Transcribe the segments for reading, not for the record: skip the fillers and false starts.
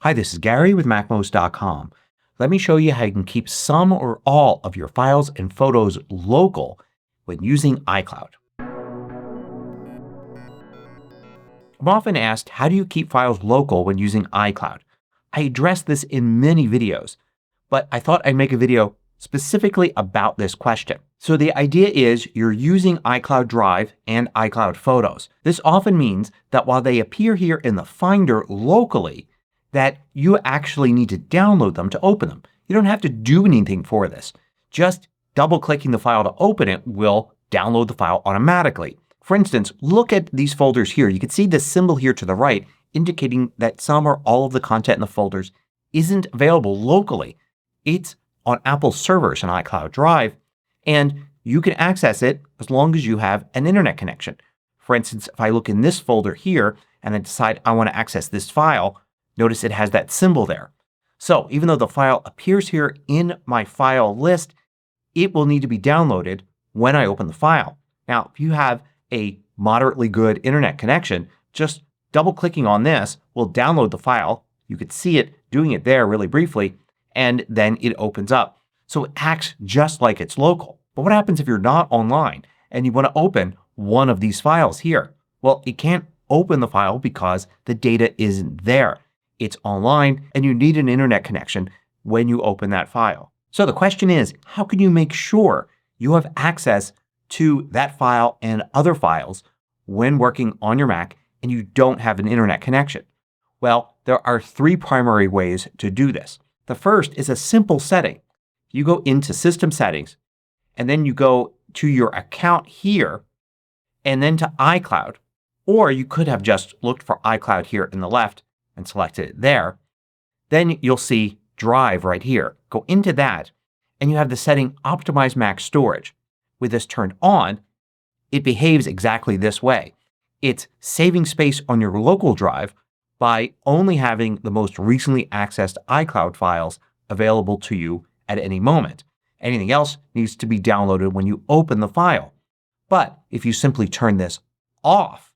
Hi, this is Gary with MACMOST.com. Let me show you how you can keep some or all of your files and photos local when using iCloud. I'm often asked, how do you keep files local when using iCloud? I addressed this in many videos, but I thought I'd make a video specifically about this question. So the idea is you're using iCloud Drive and iCloud Photos. This often means that while they appear here in the Finder locally, that you actually need to download them to open them. You don't have to do anything for this. Just double clicking the file to open it will download the file automatically. For instance, look at these folders here. You can see the symbol here to the right indicating that some or all of the content in the folders isn't available locally. It's on Apple's servers in iCloud Drive and you can access it as long as you have an internet connection. For instance, if I look in this folder here and I decide I want to access this file, notice it has that symbol there. So even though the file appears here in my file list, it will need to be downloaded when I open the file. Now if you have a moderately good internet connection, just double clicking on this will download the file. You could see it doing it there really briefly and then it opens up. So it acts just like it's local. But what happens if you're not online and you want to open one of these files here? Well, it can't open the file because the data isn't there. It's online and you need an internet connection when you open that file. So the question is, how can you make sure you have access to that file and other files when working on your Mac and you don't have an internet connection? Well, there are three primary ways to do this. The first is a simple setting. You go into System Settings and then you go to your account here and then to iCloud. Or you could have just looked for iCloud here in the left and selected it there. Then you'll see Drive right here. Go into that and you have the setting Optimize Mac Storage. With this turned on, it behaves exactly this way. It's saving space on your local drive by only having the most recently accessed iCloud files available to you at any moment. Anything else needs to be downloaded when you open the file. But if you simply turn this off,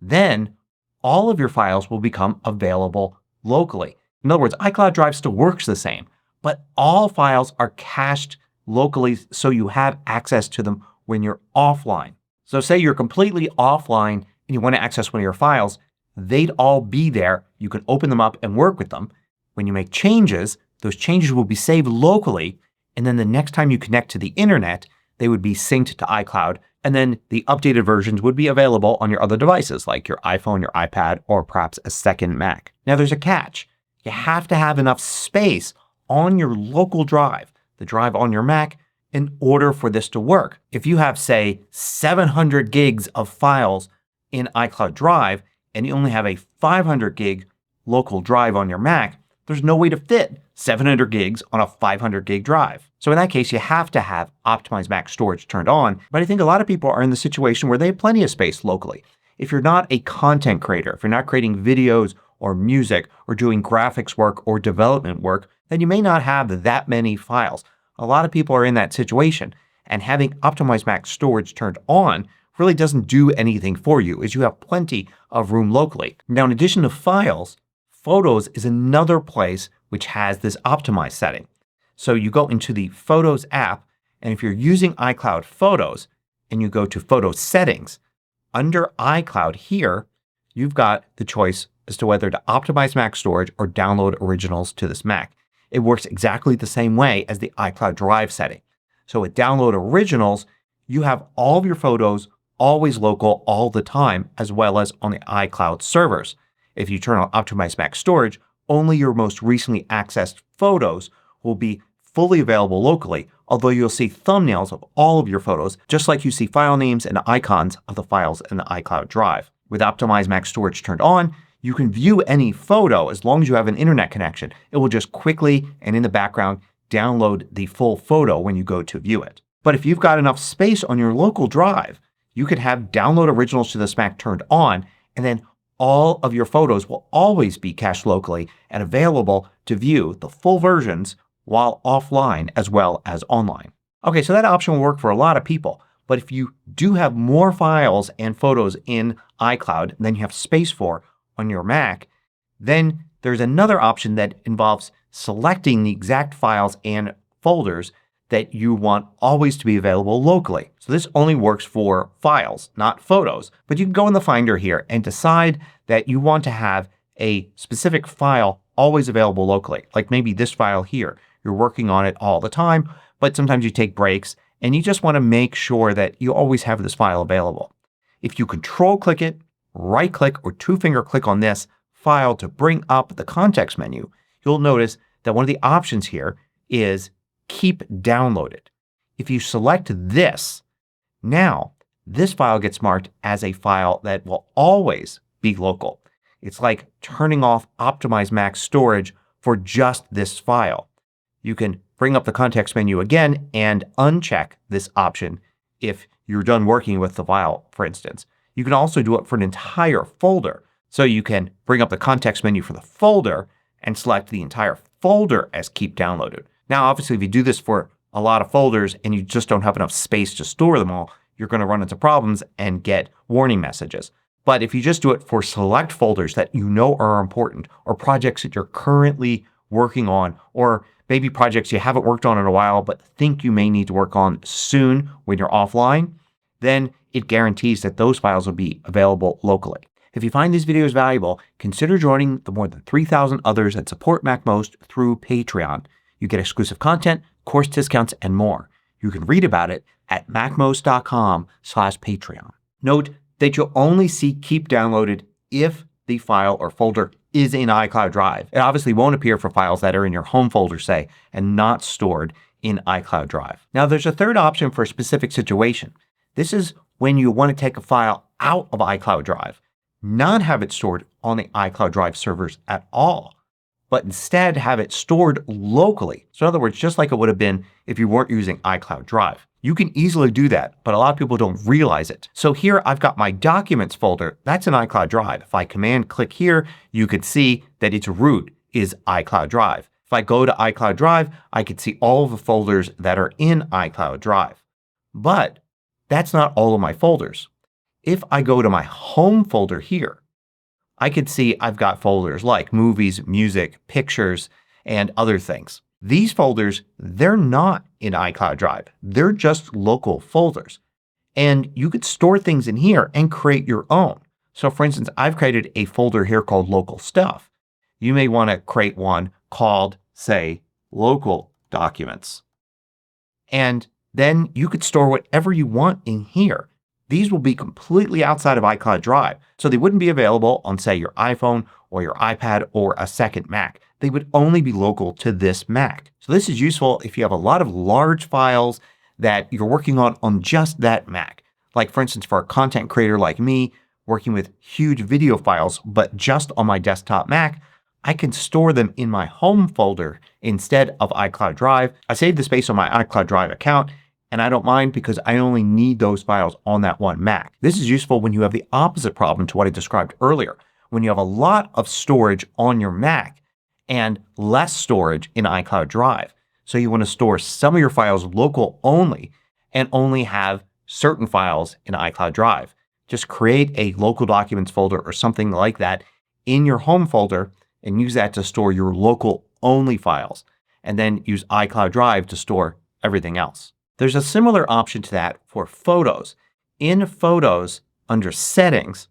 then all of your files will become available locally. In other words, iCloud Drive still works the same, but all files are cached locally so you have access to them when you're offline. So say you're completely offline and you want to access one of your files, they'd all be there. You can open them up and work with them. When you make changes, those changes will be saved locally and then the next time you connect to the internet, they would be synced to iCloud and then the updated versions would be available on your other devices like your iPhone, your iPad, or perhaps a second Mac. Now there's a catch. You have to have enough space on your local drive, the drive on your Mac, in order for this to work. If you have, say, 700 gigs of files in iCloud Drive and you only have a 500 gig local drive on your Mac, there's no way to fit 700 gigs on a 500 gig drive. So in that case you have to have Optimize Mac Storage turned on. But I think a lot of people are in the situation where they have plenty of space locally. If you're not a content creator, if you're not creating videos or music or doing graphics work or development work, then you may not have that many files. A lot of people are in that situation and having Optimize Mac Storage turned on really doesn't do anything for you as you have plenty of room locally. Now in addition to files, Photos is another place which has this optimized setting. So you go into the Photos app and if you're using iCloud Photos and you go to Photo Settings, under iCloud here you've got the choice as to whether to optimize Mac Storage or download originals to this Mac. It works exactly the same way as the iCloud Drive setting. So with Download Originals, you have all of your photos always local all the time as well as on the iCloud servers. If you turn on Optimize Mac Storage, only your most recently accessed photos will be fully available locally, although you'll see thumbnails of all of your photos just like you see file names and icons of the files in the iCloud Drive. With Optimize Mac Storage turned on, you can view any photo as long as you have an internet connection. It will just quickly and in the background download the full photo when you go to view it. But if you've got enough space on your local drive, you could have Download Originals to this Mac turned on and then all of your photos will always be cached locally and available to view the full versions while offline as well as online. Okay, so that option will work for a lot of people. But if you do have more files and photos in iCloud than you have space for on your Mac, then There's another option that involves selecting the exact files and folders that you want always to be available locally. So this only works for files, not photos. But you can go in the Finder here and decide that you want to have a specific file always available locally. Like maybe this file here. You're working on it all the time, but sometimes you take breaks and you just want to make sure that you always have this file available. If you Control click it, right click or two finger click on this file to bring up the context menu, you'll notice that one of the options here is Keep Downloaded. If you select this, now this file gets marked as a file that will always be local. It's like turning off Optimize Mac storage for just this file. You can bring up the context menu again and uncheck this option if you're done working with the file, for instance. You can also do it for an entire folder. So you can bring up the context menu for the folder and select the entire folder as Keep Downloaded. Now obviously if you do this for a lot of folders and you just don't have enough space to store them all, you're going to run into problems and get warning messages. But if you just do it for select folders that you know are important or projects that you're currently working on or maybe projects you haven't worked on in a while but think you may need to work on soon when you're offline, then it guarantees that those files will be available locally. If you find these videos valuable, consider joining the more than 3,000 others that support MACMOST through Patreon. You get exclusive content, course discounts, and more. You can read about it at macmost.com/Patreon. Note that you'll only see Keep Downloaded if the file or folder is in iCloud Drive. It obviously won't appear for files that are in your home folder, say, and not stored in iCloud Drive. Now there's a third option for a specific situation. This is when you want to take a file out of iCloud Drive, not have it stored on the iCloud Drive servers at all, but instead have it stored locally. So in other words, just like it would have been if you weren't using iCloud Drive. You can easily do that, but a lot of people don't realize it. So here I've got my Documents folder. That's in iCloud Drive. If I Command click here, you could see that its root is iCloud Drive. If I go to iCloud Drive, I could see all of the folders that are in iCloud Drive. But that's not all of my folders. If I go to my Home folder here, I could see I've got folders like Movies, Music, Pictures, and other things. These folders, they're not in iCloud Drive. They're just local folders. And you could store things in here and create your own. So for instance, I've created a folder here called Local Stuff. You may want to create one called, say, Local Documents. And then you could store whatever you want in here. These will be completely outside of iCloud Drive. So they wouldn't be available on, say, your iPhone or your iPad or a second Mac. They would only be local to this Mac. So this is useful if you have a lot of large files that you're working on just that Mac. Like for instance for a content creator like me working with huge video files but just on my desktop Mac, I can store them in my Home folder instead of iCloud Drive. I save the space on my iCloud Drive account and I don't mind because I only need those files on that one Mac. This is useful when you have the opposite problem to what I described earlier. When you have a lot of storage on your Mac and less storage in iCloud Drive. So you want to store some of your files local only and only have certain files in iCloud Drive. Just create a local documents folder or something like that in your Home folder and use that to store your local only files. And then use iCloud Drive to store everything else. There's a similar option to that for photos. In Photos, under Settings,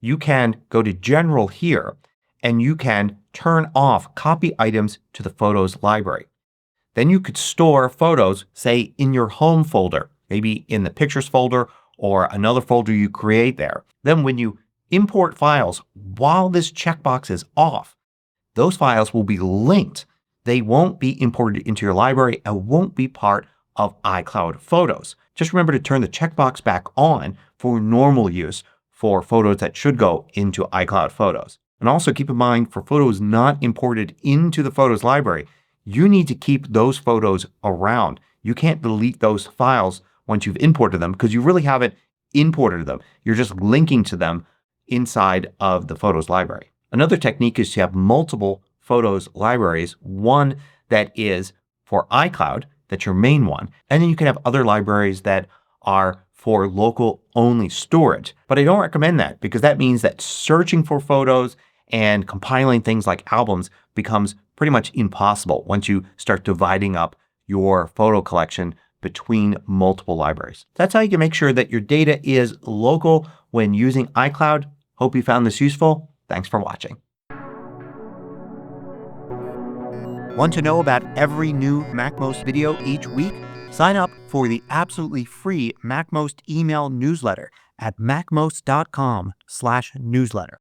you can go to General here and you can turn off Copy Items to the Photos library. Then you could store photos, say, in your Home folder, maybe in the Pictures folder or another folder you create there. Then when you import files, while this checkbox is off, those files will be linked. They won't be imported into your library and won't be part of iCloud Photos. Just remember to turn the checkbox back on for normal use for photos that should go into iCloud Photos. And also keep in mind for photos not imported into the Photos library, you need to keep those photos around. You can't delete those files once you've imported them because you really haven't imported them. You're just linking to them inside of the Photos library. Another technique is to have multiple Photos libraries. One that is for iCloud, that's your main one. And then you can have other libraries that are for local only storage. But I don't recommend that because that means that searching for photos And compiling things like albums becomes pretty much impossible once you start dividing up your photo collection between multiple libraries. That's how you can make sure that your data is local when using iCloud. Hope you found this useful. Thanks for watching. Want to know about every new MACMOST video each week? Sign up for the absolutely free MACMOST email newsletter at macmost.com/newsletter.